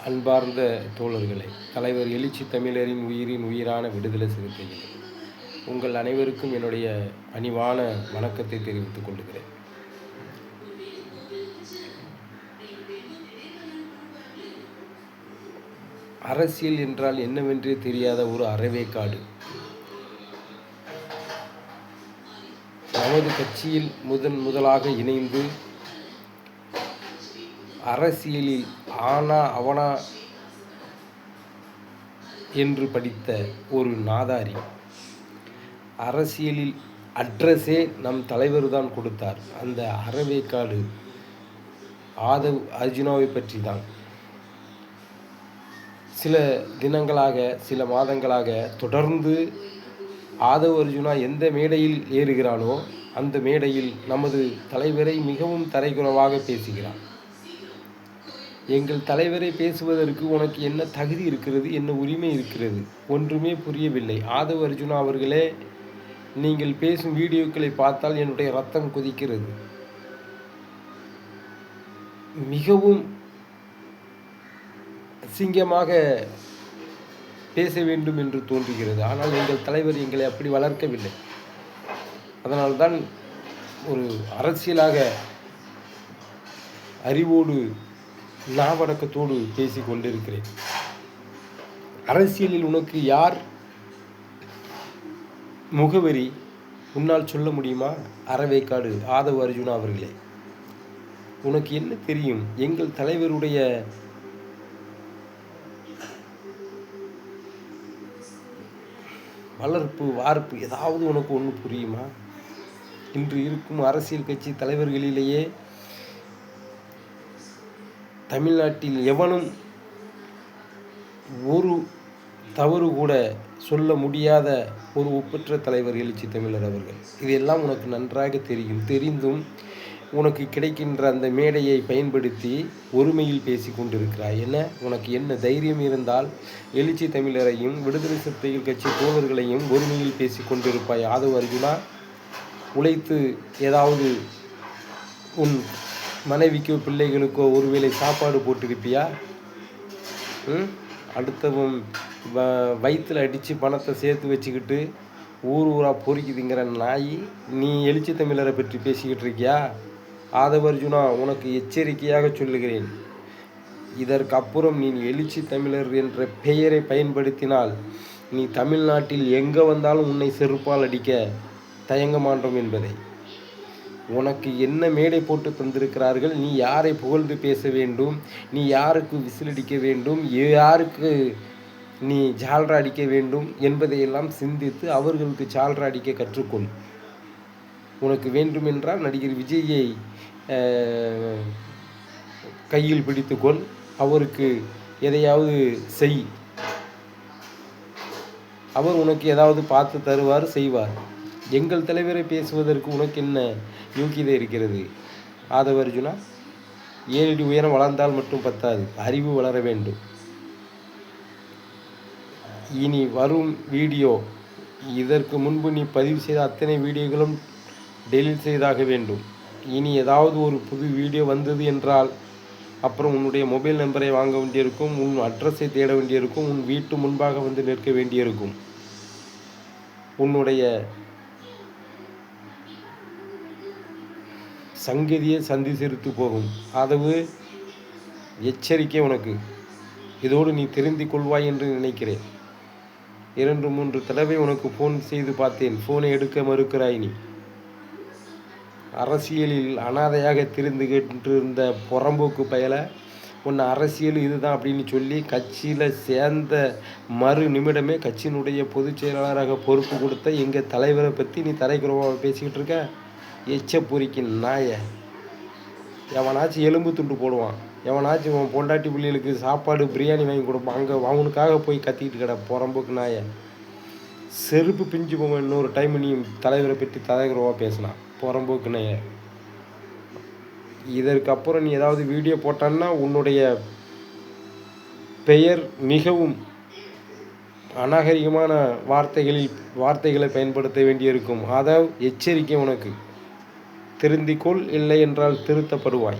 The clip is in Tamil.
அன்பார்ந்த தோழர்களே, தலைவர் எழுச்சி தமிழரின் உயிரின் உயிரான விடுதலை சிறுத்தைகள், உங்கள் அனைவருக்கும் என்னுடைய பணிவான வணக்கத்தை தெரிவித்துக் கொள்கிறேன். அரசியல் என்றால் என்னவென்றே தெரியாத ஒரு அறவேக்காடு நமது கட்சியில் முதலாக இணைந்து அரசியலில் ஆனா அவனா என்று படித்த ஒரு நாதாரி. அரசியலில் அட்ரஸே நம் தலைவர் தான் கொடுத்தார். அந்த அறவேக்காடு ஆதவ் அர்ஜுனாவை பற்றி தான். சில தினங்களாக, சில மாதங்களாக தொடர்ந்து ஆதவ் அர்ஜுனா எந்த மேடையில் ஏறுகிறானோ அந்த மேடையில் நமது தலைவரை மிகவும் தரைக்குறைவாக பேசுகிறான். எங்கள் தலைவரை பேசுவதற்கு உனக்கு என்ன தகுதி இருக்கிறது, என்ன உரிமை இருக்கிறது? ஒன்றுமே புரியவில்லை. ஆதவ் அர்ஜுனா அவர்களே, நீங்கள் பேசும் வீடியோக்களை பார்த்தால் என்னுடைய ரத்தம் கொதிக்கிறது. மிகவும் அசிங்கமாக பேச வேண்டும் என்று தோன்றுகிறது. ஆனால் எங்கள் தலைவர் எங்களை அப்படி வளர்க்கவில்லை. அதனால்தான் ஒரு அரசியலாக அறிவோடு நாவடக்கத்தோடு பேசி கொண்டிருக்கிறேன். அரசியலில் உனக்கு யார் முகவரி உன்னால் சொல்ல முடியுமா? அறவேக்காடு ஆதவ் அர்ஜுனா அவர்களே, உனக்கு என்ன தெரியும்? எங்கள் தலைவருடைய வளர்ப்பு வார்ப்பு ஏதாவது உனக்கு ஒன்று புரியுமா? இன்று இருக்கும் அரசியல் கட்சி தலைவர்களிலேயே தமிழ்நாட்டில் எவனும் ஒரு தவறு கூட சொல்ல முடியாத ஒரு ஒப்பற்ற தலைவர் எழுச்சி தமிழர் அவர்கள். இதெல்லாம் உனக்கு நன்றாக தெரியும். தெரிந்தும் உனக்கு கிடைக்கின்ற அந்த மேடையை பயன்படுத்தி ஒருமையில் பேசி கொண்டிருக்கிறாய். உனக்கு என்ன தைரியம் இருந்தால் எழுச்சி தமிழரையும் விடுதலை சிறுத்தைகள் கட்சி தோழர்களையும் ஒருமையில் பேசி கொண்டிருப்பாய். ஆதவ் அர்ஜுனா, உழைத்து ஏதாவது உன் மனைவிக்கோ பிள்ளைகளுக்கோ ஒருவேளை சாப்பாடு போட்டிருப்பியா? அடுத்தவன் வயிற்றில் அடித்து பணத்தை சேர்த்து வச்சுக்கிட்டு ஊராக பொறிக்குதுங்கிற நாய் நீ எழுச்சி தமிழரை பற்றி பேசிக்கிட்டு இருக்கியா? ஆதவ் அர்ஜுனா, உனக்கு எச்சரிக்கையாக சொல்லுகிறேன். இதற்கு அப்புறம் நீ எழுச்சி தமிழர் என்ற பெயரை பயன்படுத்தினால் நீ தமிழ்நாட்டில் எங்கே வந்தாலும் உன்னை செருப்பால் அடிக்க தயங்க மாட்டோம் என்பதை. உனக்கு என்ன மேடை போட்டு தந்திருக்கிறார்கள்? நீ யாரை புகழ்ந்து பேச வேண்டும், நீ யாருக்கு விசிலடிக்க வேண்டும், யாருக்கு நீ ஜால்ரா அடிக்க வேண்டும் என்பதையெல்லாம் சிந்தித்து அவர்களுக்கு ஜால்ரா அடிக்க கற்றுக்கொள். உனக்கு வேண்டுமென்றால் நடிகர் விஜயை கையில் பிடித்துக்கொள், அவருக்கு எதையாவது செய். அவர் உனக்கு ஏதாவது பார்த்து தருவார், செய்வார். எங்கள் தலைவரை பேசுவதற்கு உனக்கு என்ன யோக்கியதை இருக்கிறது? ஆதவ் அர்ஜுனா, 7 அடி உயரம் வளர்ந்தால் மட்டும் பத்தாது, அறிவு வளர வேண்டும். இனி வரும் வீடியோ, இதற்கு முன்பு நீ பதிவு செய்த அத்தனை வீடியோகளும் டெலீட் செய்தாக வேண்டும். இனி ஏதாவது ஒரு புது வீடியோ வந்தது என்றால் அப்புறம் உன்னுடைய மொபைல் நம்பரை வாங்க வேண்டியிருக்கும், உன் அட்ரஸை தேட வேண்டியிருக்கும், உன் வீட்டு முன்பாக வந்து நிற்க வேண்டியிருக்கும். உன்னுடைய சங்கதியை சந்தி சிரித்து போகும். ஆதவு, எச்சரிக்கை உனக்கு. இதோடு நீ தெரிந்து கொள்வாய் என்று நினைக்கிறேன். 2-3 தடவை உனக்கு ஃபோன் செய்து பார்த்தேன், ஃபோனை எடுக்க மறுக்கிறாய். நீ அரசியலில் அனாதையாக திரிந்து கேட்டிருந்த புறம்போக்கு பயலை உன்னை அரசியல் இதுதான் அப்படின்னு சொல்லி கட்சியில் சேர்ந்த மறு நிமிடமே கட்சியினுடைய பொதுச் செயலாளராக பொறுப்பு கொடுத்த எங்கள் தலைவரை பற்றி நீ தரைக்குறவாக பேசிக்கிட்டு இருக்க. எச்சப்பொறிக்கின் நாய, எவனாச்சும் எலும்பு துண்டு போடுவான், எவனாச்சும் உன் பொண்டாட்டி பிள்ளைகளுக்கு சாப்பாடு பிரியாணி வாங்கி கொடுப்பான், அங்கே அவனுக்காக போய் கத்திக்கிட்டு கிட புறம்போக்கு நாய. செருப்பு பிஞ்சு போவோம். இன்னொரு டைம் நீ தலைவரை பற்றி தரைக்குறவாக பேசினான் புறம்போக்கு நாய. இதற்கு அப்புறம் நீ ஏதாவது வீடியோ போட்டான்னா உன்னுடைய பெயர் மிகவும் அநாகரிகமான வார்த்தைகளை பயன்படுத்த வேண்டியிருக்கும். அதாவது எச்சரிக்கை உனக்கு. திருந்திக்கொள், இல்லை என்றால் திருத்தப்படுவாய்.